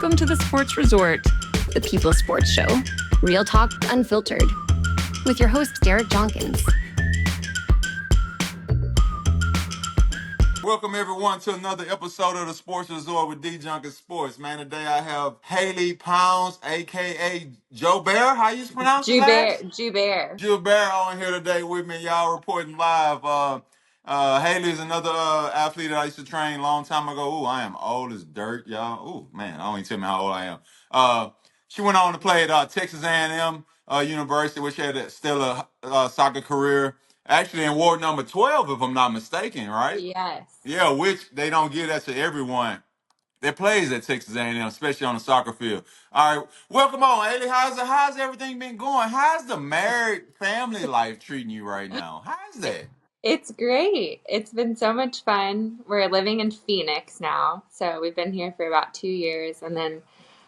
Welcome to the Sports Resort, the People's Sports Show. Real talk unfiltered. With your host, Derrick Jonkins. Welcome everyone to another episode of the Sports Resort with D Junkin Sports. Man, today I have Haley Pounds, aka Joubert. How you pronounce the last? Joubert. Joubert on here today with me. Y'all reporting live. Haley is another athlete that I used to train a long time ago. Ooh, I am old as dirt, y'all. Ooh, man, I don't even tell me how old I am. She went on to play at Texas A&M University, which had a stellar soccer career. Actually, in ward number 12, if I'm not mistaken, right? Yes. Yeah, which they don't give that to everyone that plays at Texas A&M, especially on the soccer field. All right, welcome on, Haley. How's everything been going? How's the married family life treating you right now? How's that? It's great. It's been so much fun. We're living in Phoenix now, so we've been here for about 2 years, and then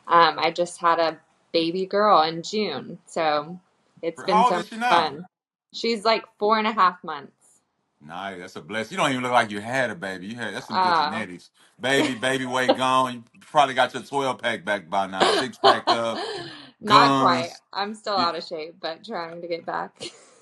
I just had a baby girl in June, so it's been How old so is much she now? fun. She's like 4.5 months. Nice, that's a blessing. You don't even look like you had a baby. That's some good Uh, genetics. Baby weight gone. You probably got your 12 pack back by now. Six packed up, Not quite. guns. I'm still out of shape, but trying to get back.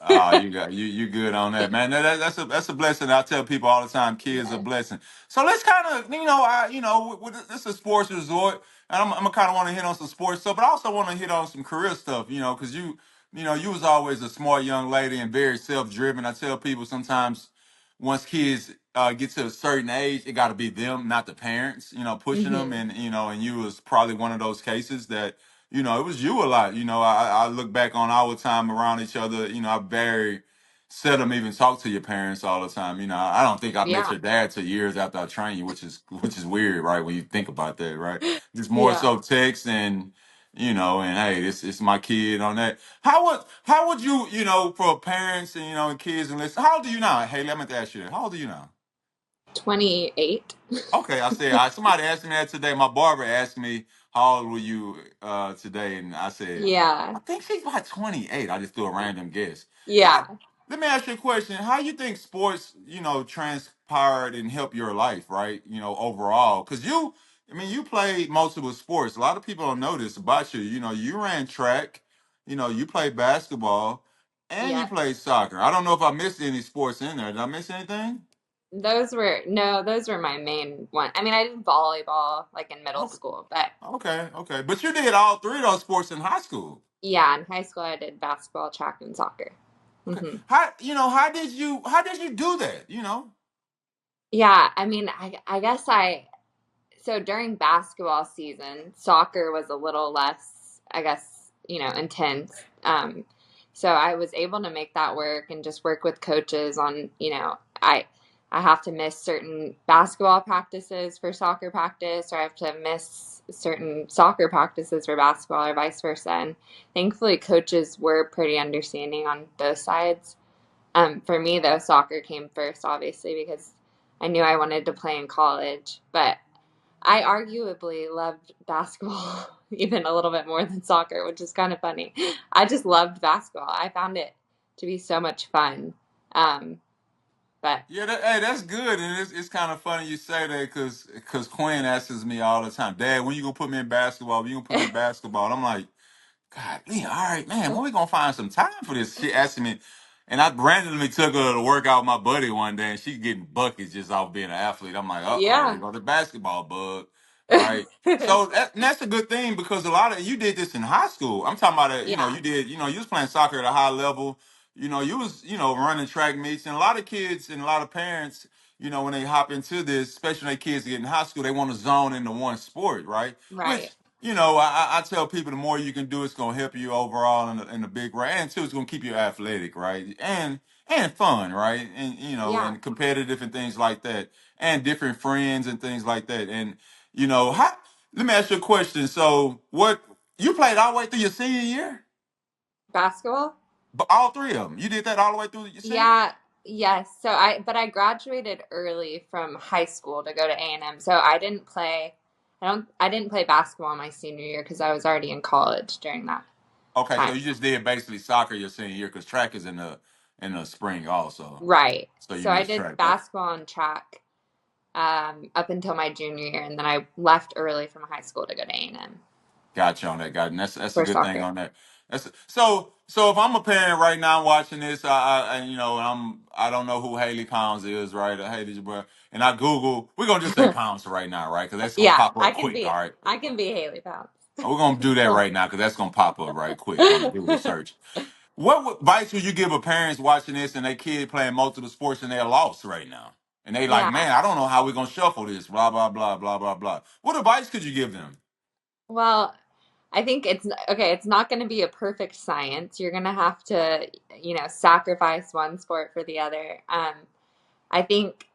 Oh, you good on that, man. That's a blessing. I tell people all the time, kids are a Yes. blessing. So let's kind of, this is a sports resort, and I'm kind of want to hit on some sports stuff, but I also want to hit on some career stuff, because you was always a smart young lady and very self-driven. I tell people sometimes once kids get to a certain age, it got to be them, not the parents, pushing them, Hmm. and you was probably one of those cases that it was you a lot. I look back on our time around each other. I very seldom even talk to your parents all the time. I don't think I met Yeah. your dad till years after I trained you, which is weird, right? When you think about that, right? Just more Yeah. so text and hey, it's my kid on that. How would you, for parents and kids and listen, how old are you now? Hey, let me ask you that. How old are you now? 28. Okay, I said somebody asked me that today. My barber asked me how old were you today, and I said Yeah. I think she's about 28. I just threw a random guess. How, Yeah. let me ask you a question. How you think sports, transpired and help your life, right? Overall, because you played multiple sports. A lot of people don't know this about you. You ran track. You played basketball, and you Yeah. played soccer. I don't know if I missed any sports in there. Did I miss anything? Those were my main one. I mean, I did volleyball like in middle Okay, school, but okay. But you did all three of those sports in high school. yeah, in high school I did basketball, track, and soccer. Okay. Hmm. How did you do that? Yeah, I mean, I guess so during basketball season, soccer was a little less, I guess, intense. So I was able to make that work and just work with coaches on, I have to miss certain basketball practices for soccer practice, or I have to miss certain soccer practices for basketball, or vice versa. And thankfully, coaches were pretty understanding on both sides. For me, though, soccer came first, obviously, because I knew I wanted to play in college. But I arguably loved basketball even a little bit more than soccer, which is kind of funny. I just loved basketball. I found it to be so much fun. Um, but Yeah, hey, that's good, and it's kind of funny you say that because Quinn asks me all the time, Dad, when you gonna put me in basketball? When you gonna put me in basketball? And I'm like, God, Lee, all right, man, when we gonna find some time for this? She asking me, and I randomly took her to work out with my buddy one day, and she getting buckets just off being an athlete. I'm like, oh, yeah. you got the basketball bug, right? So and that's a good thing because a lot of you did this in high school. I'm talking about Yeah. you was playing soccer at a high level. You was running track meets, and a lot of kids and a lot of parents. When they hop into this, especially when they kids get in high school, they want to zone into one sport, right? Right. Which I tell people the more you can do, it's gonna help you overall in the big right, and two, it's gonna keep you athletic, right, and fun, right, and Yeah. and competitive and things like that, and different friends and things like that, and how. Let me ask you a question. So, what you played all the way through your senior year, Basketball? but all three of them, you did that all the way through your senior. Yeah. Yes. But I graduated early from high school to go to A&M. So I didn't play basketball my senior year because I was already in college during that Okay, so time. you just did basically soccer your senior year because track is in the spring also. Right. So you So I missed did track. Okay. basketball and track up until my junior year, and then I left early from high school to go to A&M Got you on that, guy. And that's a for good thing soccer. on that. So if I'm a parent right now watching this, and I don't know who Haley Pounds is, right? Or Haley Joubert, and I Google, we're gonna just say Pounds right now, right? Because that's gonna Yeah, pop up quick, all right? I can be Haley Pounds. We're gonna do that right now because that's gonna pop up right quick on the Google search. Advice would you give a parents watching this and their kid playing multiple sports and they're lost right now? And they like, Yeah. man, I don't know how we're gonna shuffle this, blah, blah, blah, blah, blah, blah. What advice could you give them? Well, I think it's okay. It's not going to be a perfect science. You're going to have to, sacrifice one sport for the other. I think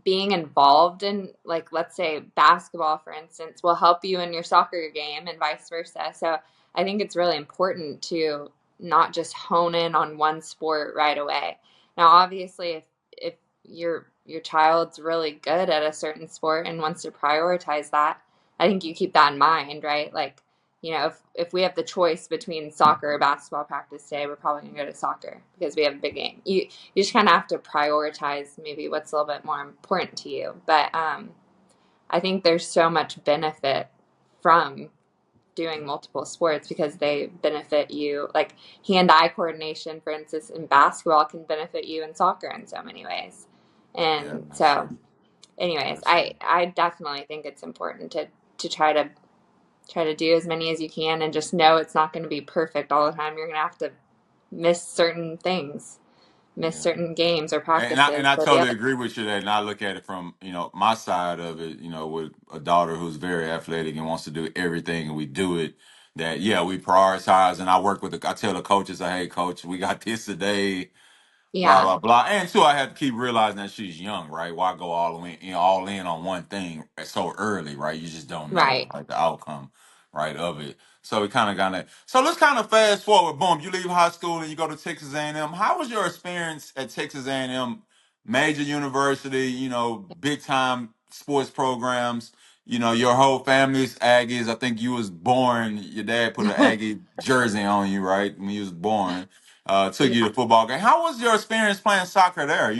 being involved in, like, let's say basketball, for instance, will help you in your soccer game and vice versa. So I think it's really important to not just hone in on one sport right away. Now, obviously, if your child's really good at a certain sport and wants to prioritize that, I think you keep that in mind, right? Like, if we have the choice between soccer or basketball practice today, we're probably gonna go to soccer because we have a big game. You just kind of have to prioritize maybe what's a little bit more important to you. But I think there's so much benefit from doing multiple sports because they benefit you. Like hand-eye coordination, for instance, in basketball can benefit you in soccer in so many ways. Yeah, And that's so, true. anyways, That's true. I definitely think it's important to try to do as many as you can and just know it's not going to be perfect all the time. You're going to have to miss certain things, miss Yeah. certain games or And practices I for the totally other. agree with you that, and I look at it from my side of it. With a daughter who's very athletic and wants to do everything, and we do it. That yeah, we prioritize, and I work with I tell the coaches, hey coach, we got this today, blah Yeah, blah blah. And two, I have to keep realizing that she's young, right? Why go all in on one thing so early, right? You just don't know, right. right, the outcome, right, of it. So we kind of got that. So let's kind of fast forward. Boom, you leave high school and you go to Texas A&M. How was your experience at Texas A&M, major university? Big time sports programs. Your whole family's Aggies. I think you was born. Your dad put an Aggie jersey on you, right, when you was born. Took Yeah, you to football game. How was your experience playing soccer there?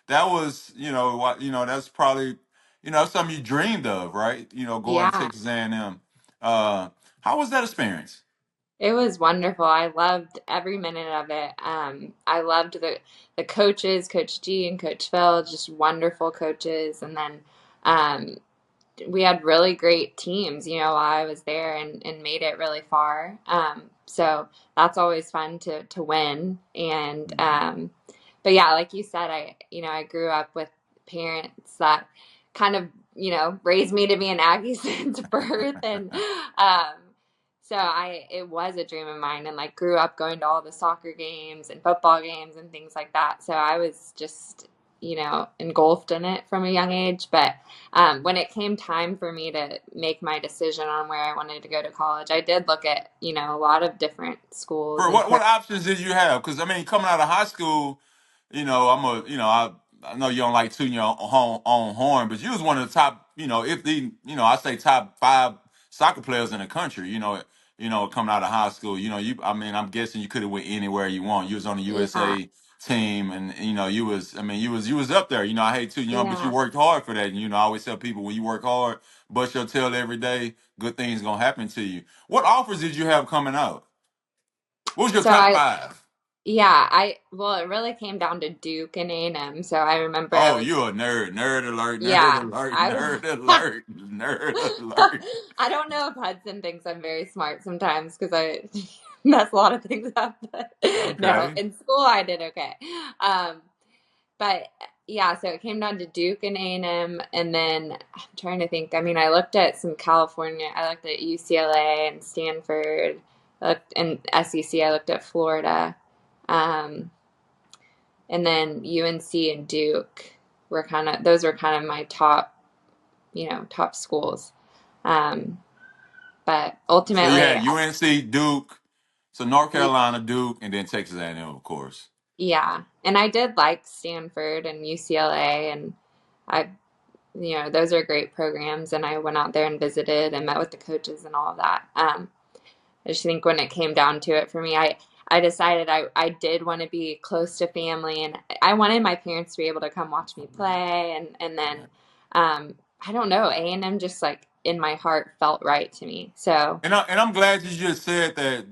That was, what, that's probably, something you dreamed of, right? Going to yeah. Texas A&M. Uh, how was that experience? It was wonderful. I loved every minute of it. I loved the coaches, Coach G and Coach Phil, just wonderful coaches. And then um, we had really great teams, while I was there and made it really far. So that's always fun to win. And but yeah, like you said, I grew up with parents that kind of, raised me to be an Aggie since birth. And um, so it was a dream of mine and like grew up going to all the soccer games and football games and things like that. So I was just, engulfed in it from a young age. But when it came time for me to make my decision on where I wanted to go to college, I did look at, a lot of different schools Bro, and what options did you have? Because I mean, coming out of high school, I know you don't like tooting your own horn, but you was one of the top, if the, I say top five soccer players in the country. Coming out of high school, I mean, I'm guessing you could have went anywhere you want. You was on the yeah, USA team, and you was up there. I hate tooting you on, but you yeah. worked hard for that. And I always tell people when you work hard, bust your tail every day, good things gonna happen to you. What offers did you have coming out? What was your So top five? well, it really came down to Duke and A&M. So I remember I Oh, was, you a nerd. Nerd alert, nerd yeah, alert, I was. nerd alert, nerd alert. I don't know if Hudson thinks I'm very smart sometimes because I mess a lot of things up. But no, Okay. in school I did okay. Um, but yeah, so it came down to Duke and A&M, and then I'm trying to think. I mean, I looked at some California. I looked at UCLA and Stanford. I looked and SEC. I looked at Florida, um, and then UNC and Duke were those were kind of my top, top schools. Um, but So you ultimately, had UNC, Duke, so North Carolina, Duke, and then Texas A&M, of course. yeah, and I did like Stanford and UCLA, and I, those are great programs. And I went out there and visited and met with the coaches and all of that. I just think when it came down to it for me, I decided I did want to be close to family, and I wanted my parents to be able to come watch me play, and then Yeah. I don't know, A&M just like in my heart felt right to me. So And I'm glad you just said that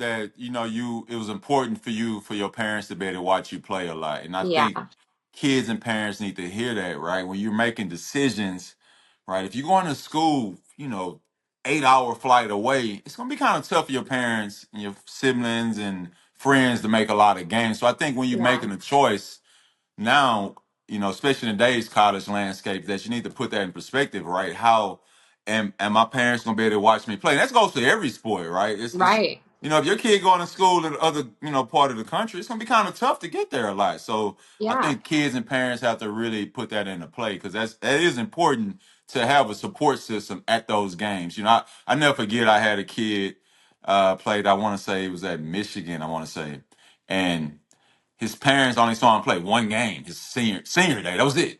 it was important for you for your parents to be able to watch you play a lot. And I think yeah, kids and parents need to hear that, right? When you're making decisions, right? If you're going to school, 8-hour flight away, it's gonna be kind of tough for your parents and your siblings and friends to make a lot of games. So I think when you're yeah, making a choice now, especially in today's college landscape, that you need to put that in perspective, right? How am my parents gonna be able to watch me play? That goes to every sport, right? It's right, if your kid going to school in the other, part of the country, it's gonna be kind of tough to get there a lot. So I yeah, think kids and parents have to really put that into play because that is important to have a support system at those games. I never forget I had a kid played, I want to say it was at Michigan, I want to say. And his parents only saw him play one game, his senior day. That was it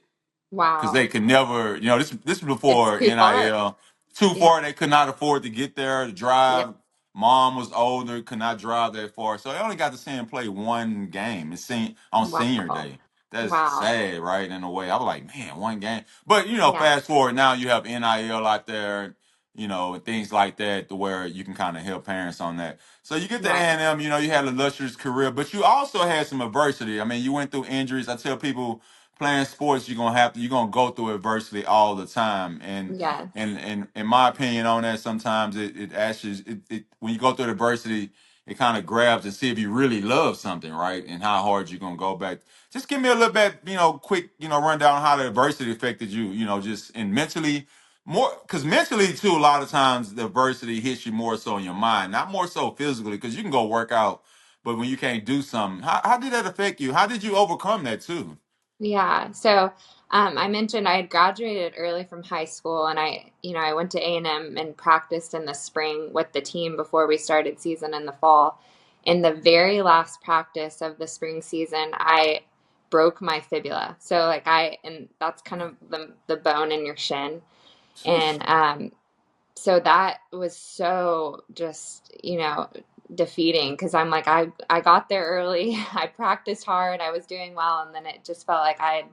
because wow, they could never, this was it's before too far. NIL. Too Yeah, far, they could not afford to get there to yep, drive. Mom was older, could not drive that far, so they only got to see him play one game. It's seen on senior wow, day. That's wow, sad, right? In a way, I was like, man, one game. But yeah, fast forward now, you have NIL out there, and things like that, to where you can kind of help parents on that. So you get to right, A&M, you had a illustrious career, but you also had some adversity. I mean, you went through injuries. I tell people playing sports, you're gonna go through adversity all the time. And yes, and in my opinion on that, sometimes it actually when you go through adversity, it kind of grabs to see if you really love something, right? And how hard you're gonna go back. Just give me a little bit, quick, rundown on how the adversity affected you, just in mentally more because mentally too, a lot of times the adversity hits you more so in your mind, not more so physically, because you can go work out, but when you can't do something, how did that affect you? How did you overcome that too? yeah. So I mentioned I had graduated early from high school, and I went to A&M and practiced in the spring with the team before we started season in the fall. In the very last practice of the spring season, I broke my fibula. So and that's kind of the bone in your shin. And so that was so just, defeating because I'm like, I got there early, I practiced hard, I was doing well, and then it just felt like I had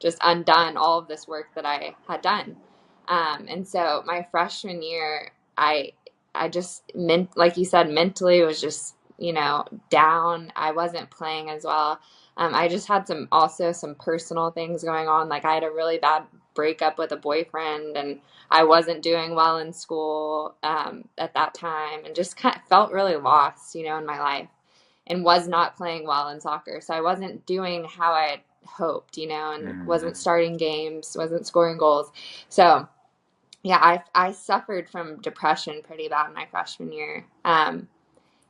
just undone all of this work that I had done. And so my freshman year, I just meant, like you said, mentally was just, down. I wasn't playing as well. I just had some personal things going on. Like I had a really bad breakup with a boyfriend, and I wasn't doing well in school at that time, and just kind of felt really lost, in my life, and was not playing well in soccer. So I wasn't doing how I had hoped, and wasn't Mhm. starting games, wasn't scoring goals. So yeah, I suffered from depression pretty bad my freshman year,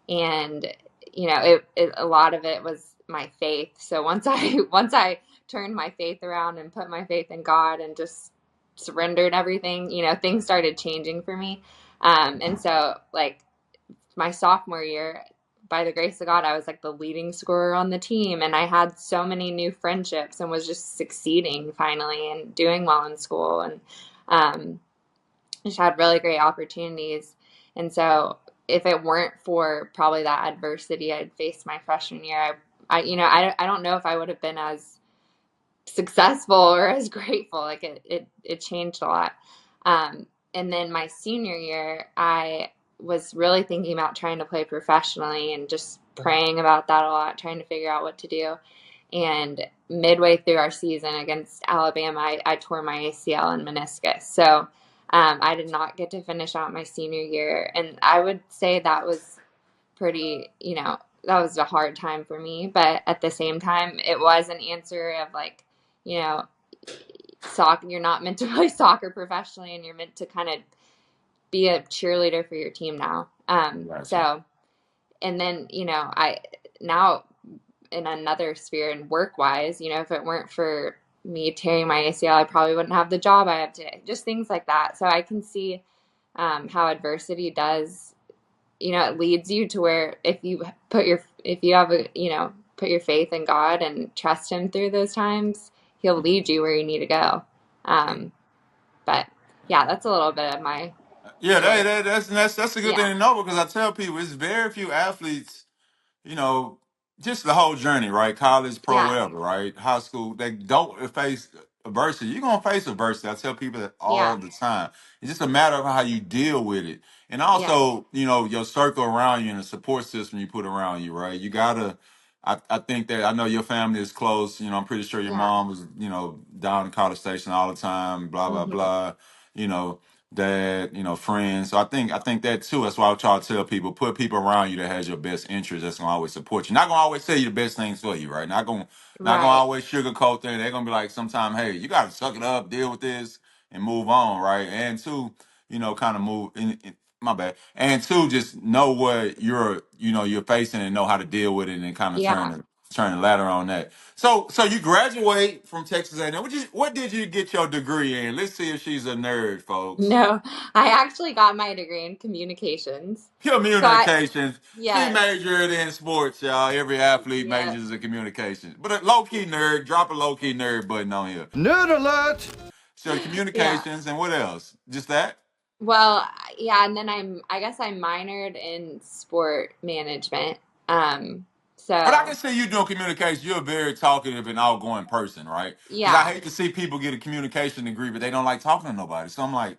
and a lot of it was my faith. So once I turned my faith around and put my faith in God and just surrendered everything, things started changing for me. And so like my sophomore year, by the grace of God, I was like the leading scorer on the team, and I had so many new friendships and was just succeeding finally and doing well in school, and um, just had really great opportunities. And so if it weren't for probably that adversity I'd faced my freshman year, I don't know if I would have been as successful or as grateful. Like it changed a lot. And then my senior year, I was really thinking about trying to play professionally and just praying about that a lot, trying to figure out what to do. And midway through our season against Alabama, I tore my ACL and meniscus. So I did not get to finish out my senior year. And I would say that was pretty, that was a hard time for me. But at the same time, it was an answer of like, you know, soccer, you're not meant to play soccer professionally, and you're meant to kind of be a cheerleader for your team now. Gotcha. So, and then, I now in another sphere and work wise, if it weren't for me tearing my ACL, I probably wouldn't have the job I have today. Just things like that. So I can see how adversity does, it leads you to where if you have put your faith in God and trust Him through those times, He'll lead you where you need to go. Um, but yeah, that's a little bit of my Yeah, story. that's a good thing Yeah, to know because I tell people it's very few athletes, you know, just the whole journey, right? College, pro, yeah, whatever, right? High school, they don't face. adversity. You're gonna face adversity. I tell people that all Yeah. the time. It's just a matter of how you deal with it. And Yeah. also, your circle around you and the support system you put around you, right? You gotta I think that I know your family is close. I'm pretty sure your Yeah. mom was, down in College Station all the time, blah, blah, Hmm. blah. You know, dad, friends. So I think that too. That's why I try to tell people, put people around you that has your best interest. That's gonna always support you. Not gonna always say you the best things for you, right? Not gonna Right. always sugarcoat things. They're gonna be like, sometime, hey, you gotta suck it up, deal with this, and move on, right? And two, kind of move my bad. And two, just know what you're facing and know how to deal with it and kind of turn Yeah. the ladder on that. So you graduate from Texas A&M. What did you get your degree in? Let's see if she's a nerd, folks. No, I actually got my degree in communications. So Communications. She yes. majored in sports, y'all. Every athlete Yep. majors in communications. But a low key nerd, drop a low key nerd button on here. Nerd alert! So Yeah. communications and what else? Just that? Well, yeah, and then I guess I minored in sport management. Um, But I can so see you doing communication. You're a very talkative and outgoing person, right? Because I yeah. hate to see people get a communication degree, but they don't like talking to nobody. So I'm like,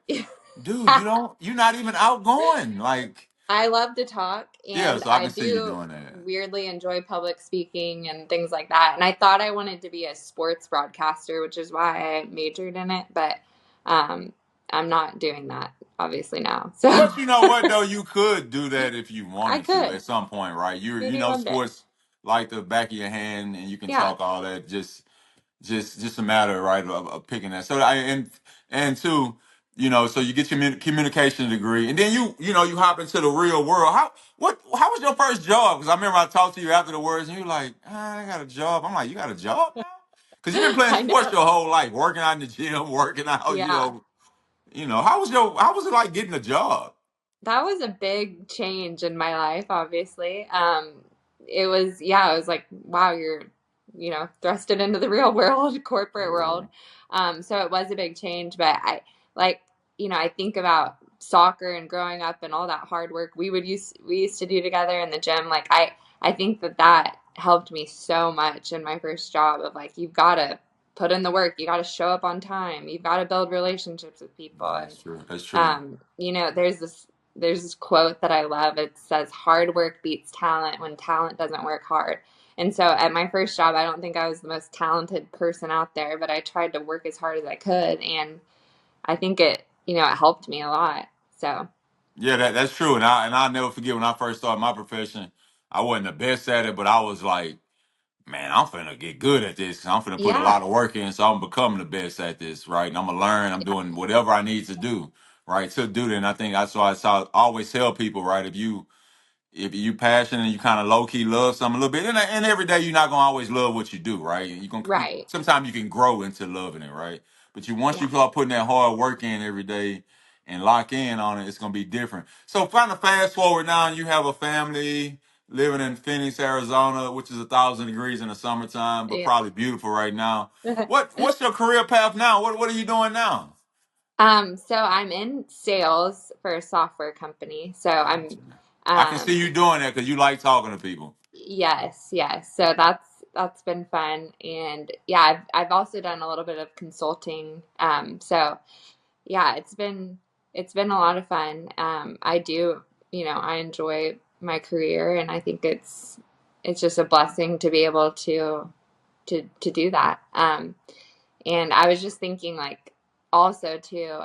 dude, you're not even outgoing. Like, I love to talk, yeah, and so I I can see you do doing that. weirdly enjoy public speaking and things like that. And I thought I wanted to be a sports broadcaster, which is why I majored in it, but um, I'm not doing that obviously now. So But you know what though, you could do that if you I wanted to could at some point, right? You maybe know one day. sports like the back of your hand, and you can Yeah, talk all that. Just a matter, right, of picking that. So and two, so you get your communication degree, and then you hop into the real world. How was your first job? Because I remember I talked to you after the words, and you were like, I got a job. I'm like, you got a job now? Because you've been playing I sports know. your whole life, working out in the gym, working out. Yeah. How was it like getting a job? That was a big change in my life, obviously. It was, yeah, it was like, wow, you're, thrusted into the real world, corporate world. So it was a big change, but like, I think about soccer and growing up and all that hard work we used to do together in the gym. Like, I think that helped me so much in my first job of like, you've got to put in the work, you got to show up on time, you've got to build relationships with people. Yeah, And that's true. That's true. there's this quote that I love. It says, hard work beats talent when talent doesn't work hard. And so at my first job, I don't think I was the most talented person out there, but I tried to work as hard as I could. And I think it helped me a lot. So, Yeah, that's true. And I'll never forget when I first started my profession, I wasn't the best at it, but I was like, man, I'm finna get good at this. I'm finna put a yeah, lot of work in, so I'm becoming the best at this, right? And I'm gonna learn. I'm yeah, doing whatever I need to do, right, to do that. And I think that's why I always tell people, right, if you passionate and you kind of low key love something a little bit, and every day you're not gonna always love what you do, right? right. Sometimes you can grow into loving it, right? But once Yeah, you start putting that hard work in every day and lock in on it, it's gonna be different. So kind of fast forward now, and you have a family living in Phoenix, Arizona, which is 1,000 degrees in the summertime, but yeah. probably beautiful right now. What's your career path now? What are you doing now? So I'm in sales for a software company. So I'm, Gotcha. I can see um, you doing that because you like talking to people. yes, yes. So that's been fun, and yeah, I've also done a little bit of consulting. So yeah, it's been a lot of fun. I do, I enjoy my career, and I think it's just a blessing to be able to do that. And I was just thinking, like, also too,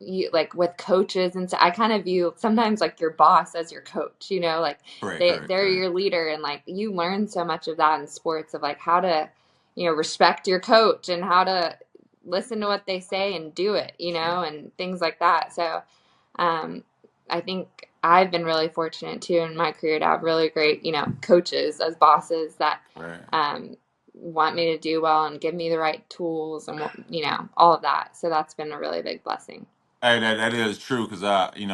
you like with coaches and so I kind of view sometimes like your boss as your coach, like Correct, correct, they're correct. your leader, and like you learn so much of that in sports of like how to respect your coach and how to listen to what they say and do it, Sure. and things like that. So um I think I've been really fortunate too in my career to have really great coaches as bosses that Right. want me to do well and give me the right tools and all of that. So that's been a really big blessing. Hey, that is true because when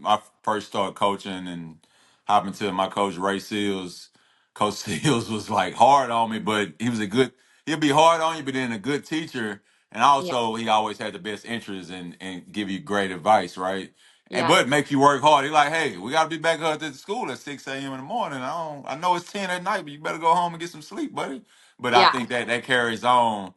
I first started coaching and happened to my coach Ray Seals. Coach Seals was like hard on me, but he'll be hard on you, but then a good teacher, and Yeah. also he always had the best interests and give you great advice, right? And Yes. but make you work hard. He like, hey, we got to be back at the school at 6 a.m. in the morning. I know it's 10 at night, but you better go home and get some sleep, buddy. But I Yeah. think that carries on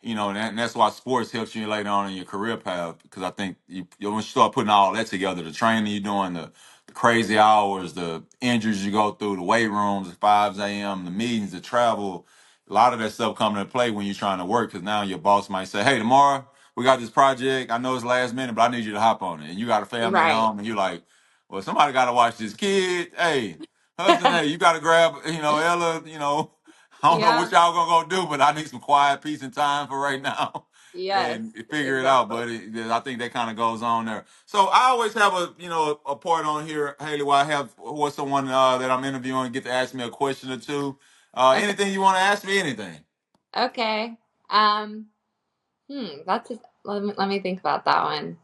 and that's why sports helps you later on in your career path. Because I think when you start putting all that together, the training you're doing, the crazy hours, the injuries you go through, the weight rooms at 5 a.m., the meetings, the travel, a lot of that stuff coming into play when you're trying to work. Because now your boss might say, "Hey, tomorrow we got this project. I know it's last minute, but I need you to hop on it." And you got a family at Right. home, and you're like, "Well, somebody got to watch this kid. Hey, husband, hey, you got to grab, Ella, I don't know what Yeah. y'all gonna go do, but I need some quiet, peace, and time for right now, Yes, and figure it out." exactly. But I think that kind of goes on there. So I always have a part on here, Haley, where I have someone that I'm interviewing get to ask me a question or two. Okay. Anything you want to ask me? Anything? Okay. Um, that's let me think about that one.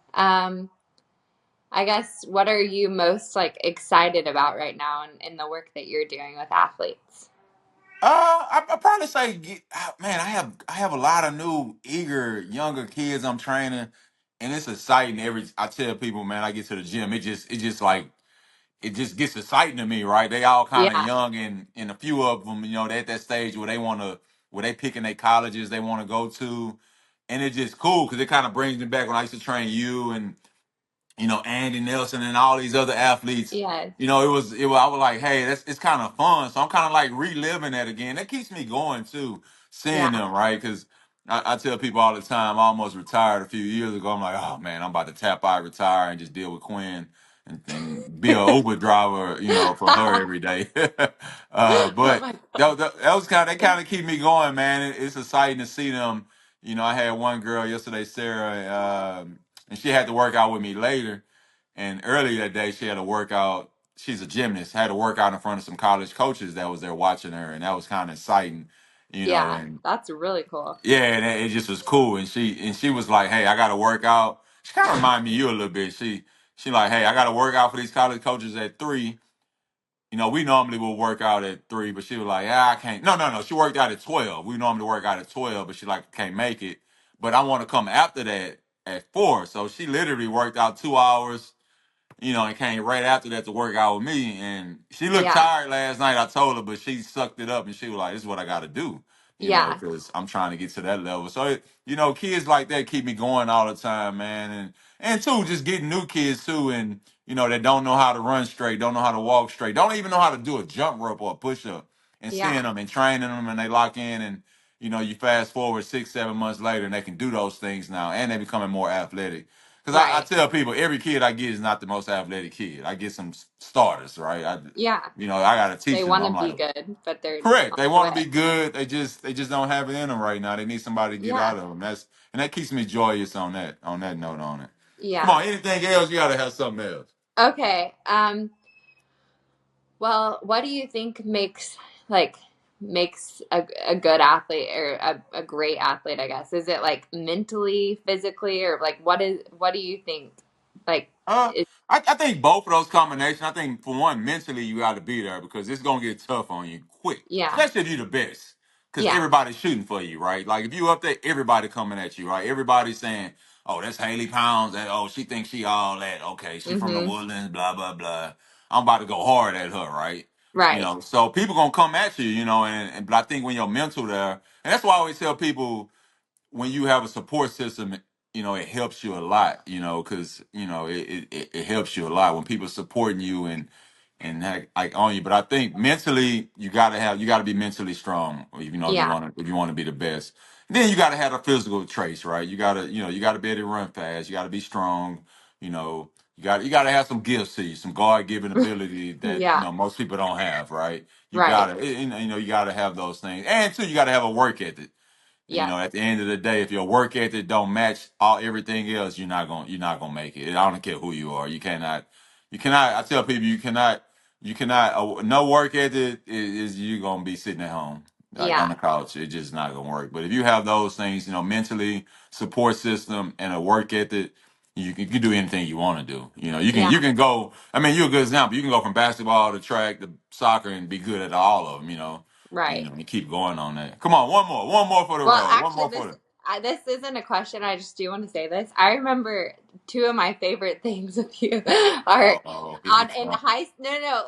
I guess what are you most like excited about right now in the work that you're doing with athletes? I probably say, man, I have a lot of new, eager, younger kids I'm training, and it's exciting. I tell people, man, I get to the gym, it just like it just gets exciting to me, right? They all kind of Yeah. young, and a few of them, they're at that stage where they picking their colleges they want to go to, and it's just cool because it kind of brings me back when I used to train you and Andy Nelson and all these other athletes. Yes. It was I was like, hey, it's kind of fun. So I'm kind of like reliving that again. That keeps me going too, seeing Yeah. them, right? Because I tell people all the time, I almost retired a few years ago. I'm like, oh man, I'm about to tap out, retire, and just deal with Quinn and be a Uber driver, for her every day. Oh But my that was they God. kind of keep me going, man. It's exciting to see them. I had one girl yesterday, Sarah, and she had to work out with me later. And earlier that day, she had a workout. She's a gymnast. Had a workout in front of some college coaches that was there watching her, and that was kind of exciting, Yeah, And that's really cool. yeah, and it just was cool. And she was like, "Hey, I got to work out." She kind of reminded me of you a little bit. She like, "Hey, I got to work out for these college coaches at 3. We normally will work out at 3, but she was like, "Yeah, I can't." No, no, no. She worked out at 12. We normally work out at 12, but she like can't make it. But I want to come after that at 4. So she literally worked out 2 hours, and came right after that to work out with me. And she looked Yeah. tired last night. I told her, but she sucked it up and she was like, "This is what I got to do," Yeah. because I'm trying to get to that level. So, kids like that keep me going all the time, man. And two, just getting new kids too, and that don't know how to run straight, don't know how to walk straight, don't even know how to do a jump rope or a push up, and seeing Yeah. them and training them, and they lock in, and you fast forward 6, 7 months later, and they can do those things now, and they're becoming more athletic. Because I Right. tell people every kid I get is not the most athletic kid. I get some starters, right? Yeah. I got to They teach them. want to I'm be like, good, but they're correct. on They the want to way. be good. They just don't have it in them right now. They need somebody to get Yeah. out of them. And that keeps me joyous on that note on it. Come Yeah. on, anything else? You got to have something else. Okay. Well, what do you think makes a good athlete or a great athlete, I guess? Is it like mentally, physically, or like what do you think? Like Uh, it, I think both of those combinations. I think for one, mentally you got to be there because it's gonna get tough on you quick, yeah. especially if you're the best. Because Yeah. everybody's shooting for you, right? Like if you up there, everybody coming at you, right? Everybody's saying, "Oh, that's Haley Pounds. Oh, she thinks she all that. Okay, she from the Mhm. Woodlands. Blah blah blah. I'm about to go hard at her, right?" Right. So people gonna come at you, and but I think when you're mental there, and that's why I always tell people when you have a support system, it helps you a lot, because it helps you a lot when people supporting you like on you. But I think mentally, you gotta be mentally strong, if you Yeah. want to be the best. Then you gotta have a physical traits, right? You gotta be able to run fast. You gotta be strong. You know, you gotta have some gifts to you, some God given ability that Yeah. most people don't have, right? You Right. gotta, you gotta have those things, and two, you gotta have a work ethic. Yes. At the end of the day, if your work ethic don't match all everything else, you're not gonna make it. I don't care who you are. You cannot. I tell people you cannot. No work ethic is you gonna be sitting at home like on Yeah. the couch. It's just not gonna work. But if you have those things, mentally, support system, and a work ethic, you can do anything you want to do. You can Yeah. you can go. I mean, you're a good example. You can go from basketball to track to soccer and be good at all of them. Right. And keep going on that. Come on, one more for the Well, road, one actually, more for the. this isn't a question. I just do want to say this. I remember two of my favorite things of you are Oh, here we go.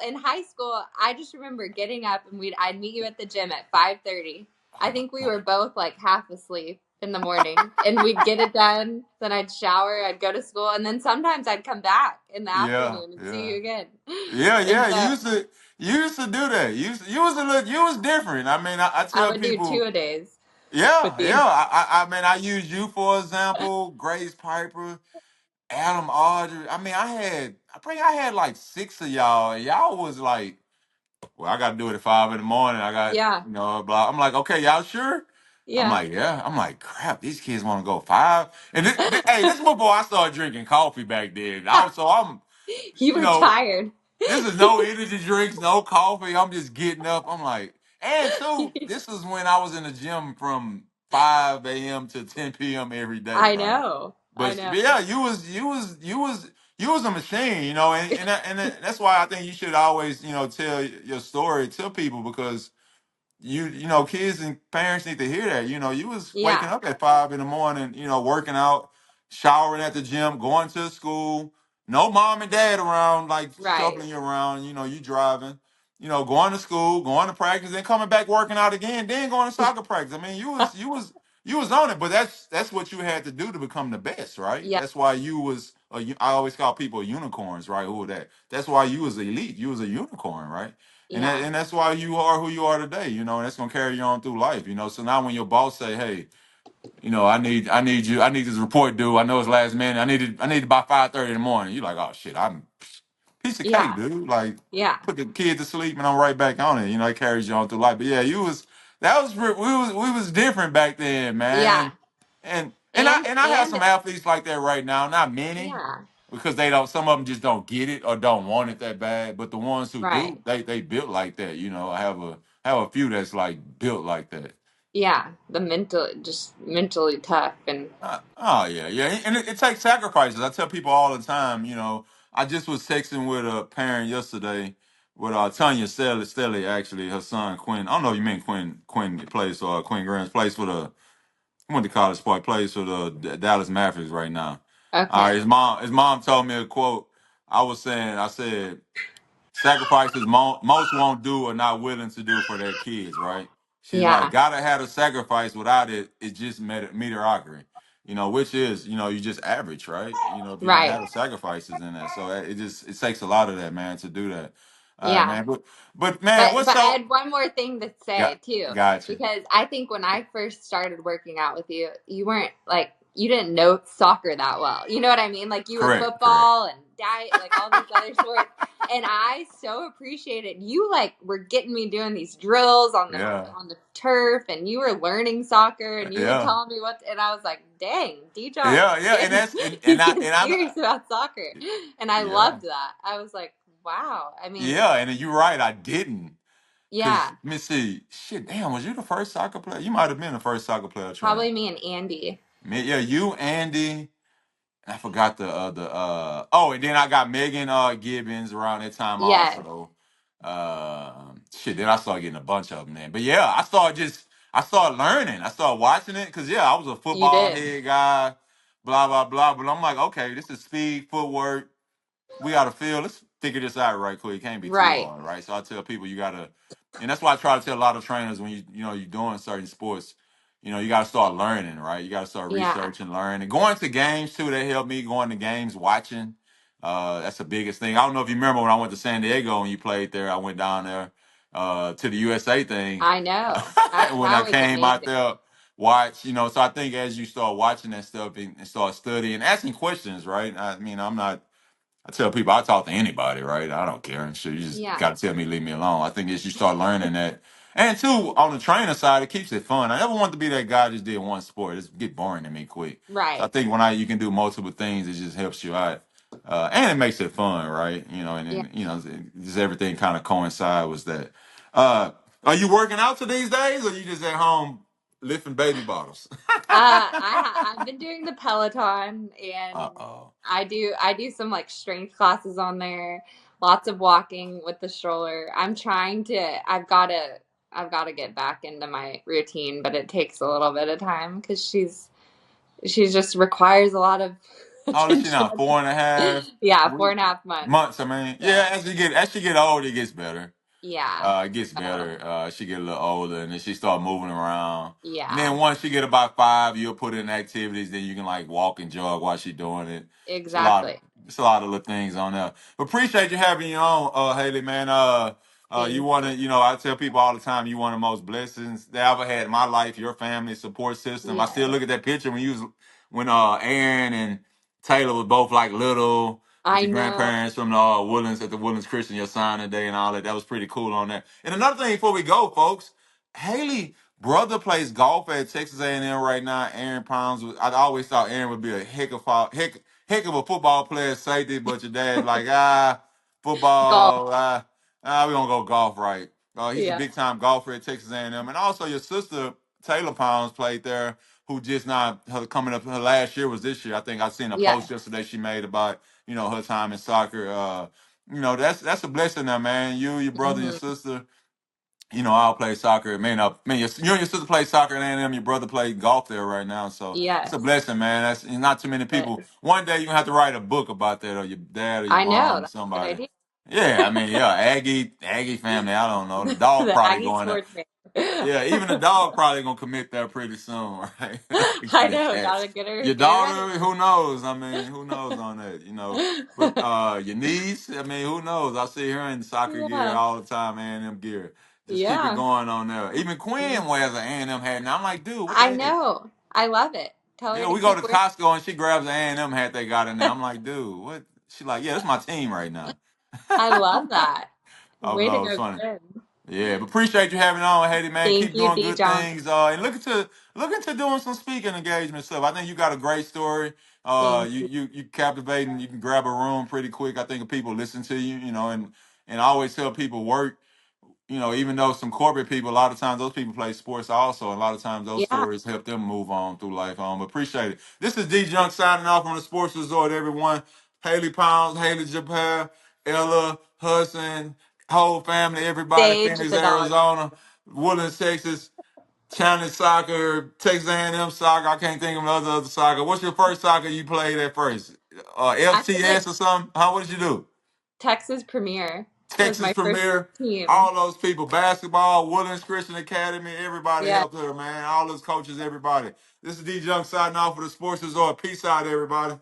in high school. I just remember getting up and I'd meet you at the gym at 5:30. I think we were both like half asleep, in the morning, and we'd get it done. Then I'd shower, I'd go to school, and then sometimes I'd come back in the Yeah, afternoon and see yeah. you again. Yeah, And yeah. so You used to do that. You was a little, you was different. I mean, I I tell would do people, 2-a-days with yeah, yeah. you. I mean, I use you for example. Grace Piper, Adam Audrey. I mean, I had like six of y'all, and y'all was like, well, I got to do it at 5 in the morning. I got, Yeah, blah. I'm like, okay, y'all sure? I'm yeah. like, yeah. I'm like, crap. These kids want to go five. And hey, this is before I started drinking coffee back then. I'm, You you were know. tired. This is no energy drinks, no coffee. I'm just getting up. I'm like, and two, this was when I was in the gym from 5 a.m. to 10 p.m. every day, I right? know. I But know. yeah, you was a machine, that's why I think you should always, tell your story to people because kids and parents need to hear that. You was waking Yeah, up at 5 in the morning, working out, showering at the gym, going to school. No mom and dad around, like right. shuffling you around. You driving. Going to school, going to practice, then coming back working out again, then going to soccer practice. I mean, you was on it, but that's what you had to do to become the best, right? Yeah, That's why you was. I always call people unicorns, right? Who are that? That's why you was elite. You was a unicorn, right? yeah, And that's why you are who you are today, and that's gonna carry you on through life. So now when your boss say, hey, I need this report due. I know it's last minute. I need it by 5:30 in the morning. You're like, oh shit, I'm piece of cake, yeah, dude. Like yeah, put the kid to sleep and I'm right back on it. It carries you on through life. But yeah, we was different back then, yeah. man. And I And and I have some athletes like that right now. Not many, yeah, because they don't. Some of them just don't get it or don't want it that bad. But the ones who right. do, they built like that. I have a few that's like built like that. Yeah, the just mentally tough and Oh yeah, yeah, and it takes sacrifices. I tell people all the time. I just was texting with a parent yesterday with Tanya Stelly, actually, her son Quinn. I don't know if you mean Quinn plays or Quinn Grimes plays for the went to college sport, plays for the Dallas Mavericks right now. All right, okay. his mom told me a quote. I said sacrifices most won't do or not willing to do for their kids, right? She's like, Yeah, gotta have a sacrifice. Without it, it's just mediocrity. Which is, you just average, right? If you don't right. have the sacrifices in that, so it takes a lot of that, man, to do that. All right, Yeah. man. But man, But what's I so had one more thing to got say too, got you? because I think when I first started working out with you, you weren't like you didn't know soccer that well. You know what I mean? Like you were Correct. football and diet, like all these other sports. And I so appreciated you like were getting me doing these drills Yeah, on the turf, and you were learning soccer, and you were yeah, telling me and I was like, dang, Dijon yeah. And getting that's and he's I getting and I serious about soccer, and I yeah, loved that. I was like, wow. I mean, yeah. And you're right. I didn't. Cause yeah. let me see. Shit, damn, was you the first soccer player? You might have been the first soccer player trainer. Probably me and Andy. Yeah, you, Andy. I forgot and then I got Megan Gibbons around that time Yes. also. Shit, then I started getting a bunch of them then. But yeah, I started learning. I started watching it because yeah, I was a You football did. head guy, blah blah blah. But I'm like, okay, this is speed, footwork. We got to feel. Let's figure this out right quick. It can't be too Right. hard, right? So I tell people you gotta, and that's why I try to tell a lot of trainers when you're doing certain sports, you gotta start learning, right? You gotta start Yeah. researching, learning, going to games too. They help me going to games, watching. That's the biggest thing. I don't know if you remember when I went to San Diego and you played there. I went down there to the USA thing I know. That when I that was came out amazing. there. Watch, so I think as you start watching that stuff and start studying, asking questions, right? I mean, I tell people I talk to anybody, right? I don't care and shit. You just Yeah. gotta tell me, leave me alone. I think as you start learning that, and two, on the trainer side, it keeps it fun. I never want to be that guy that just did one sport. It get boring to me quick. So I Right. think you can do multiple things, it just helps you out, and it makes it fun, right? And Yeah. then just everything kind of coincide with that. Uh, are you working out to these days, or you just at home lifting baby bottles? I've been doing the Peloton, and Uh-oh. I do some like strength classes on there. Lots of walking with the stroller. I'm trying to. I've got to get back into my routine, but it takes a little bit of time because she just requires a lot of Oh, this shit attention. now 4.5 Yeah, four weeks, and a half months. months. I mean, So yeah, as you get older, it gets better. Yeah. It gets Oh, better. She get a little older, and then she start moving around. And yeah. then once she get about 5, you'll put in activities. Then you can like walk and jog while she doing it. It's a lot. Exactly. It's a lot of little things on there. But appreciate you having your own, Haley, man. You Thank want to, you. I tell people all the time, you one of the most blessings that I ever had in my life. Your family support system. I still Yes. look at that picture when Aaron and Taylor was both like little with I your know. grandparents from the Woodlands at the Woodlands Christian, your signing day and all that. That was pretty cool on that. And another thing before we go, folks, Haley brother plays golf at Texas A&M right now. Aaron Pounds. I always thought Aaron would be a heck of a football player, safety, but your dad like Golf. football. We gonna go golf, right? He's a Yeah. big time golfer at Texas A&M, and also your sister Taylor Pounds played there. Who just not her coming up? Her last year was this year. I think I seen a Yes. post yesterday she made about her time in soccer. That's a blessing now, man. You, your brother, your Hmm. sister. I'll play soccer. You and your sister play soccer at A&M. Your brother played golf there right now, so it's a Yes. blessing, man. That's not too many people. Yes. One day you're gonna have to write a book about that, or your dad, or your I know. mom, or That's a good somebody. idea. Yeah, I mean, yeah, Aggie family. I don't know. The dog The probably Aggie going there. sports Yeah, even the dog probably gonna commit there pretty soon, right? I Get know. attached. Gotta Your get her ready. daughter, who knows? I mean, who knows on that? But your niece, I mean, who knows? I see her in soccer gear Yeah. all the time, A&M gear. Just keep it Yeah. going on there. Even Quinn wears an A&M hat, and I'm like, dude, what the I heck? know. I love it. Tell her Yeah, to we go keep to wearing. Costco and she grabs an A&M hat they got in there. I'm like, dude, what? She like, yeah, that's my team right now. I love that. Oh Way to no, it's go, funny. Quinn. Yeah, but appreciate you having on, Haiti, man. Thank Keep you, doing D. good Jonkins. things. And look into doing some speaking engagement stuff. I think you got a great story. Thank You you. you you captivating. You can grab a room pretty quick. I think if people listen to you, and I always tell people work. Even though some corporate people, a lot of times those people play sports also. And a lot of times those Yeah. stories help them move on through life. But appreciate it. This is D Junk signing off on the Sports Resort, everyone. Haley Pounds, Haley Joubert, Ella, Hudson, whole family, everybody, Sage Phoenix, the dog. Arizona, Woodlands, Texas, Challenge Soccer, Texas A&M Soccer. I can't think of other soccer. What's your first soccer you played at first? I feel like FTS or something? What did you do? Texas Premier was Texas my first Premier, team. all those people, basketball, Woodlands Christian Academy, everybody Yeah. helped her, man. All those coaches, everybody. This is D Junk signing off for the Sports Resort. Peace out, everybody.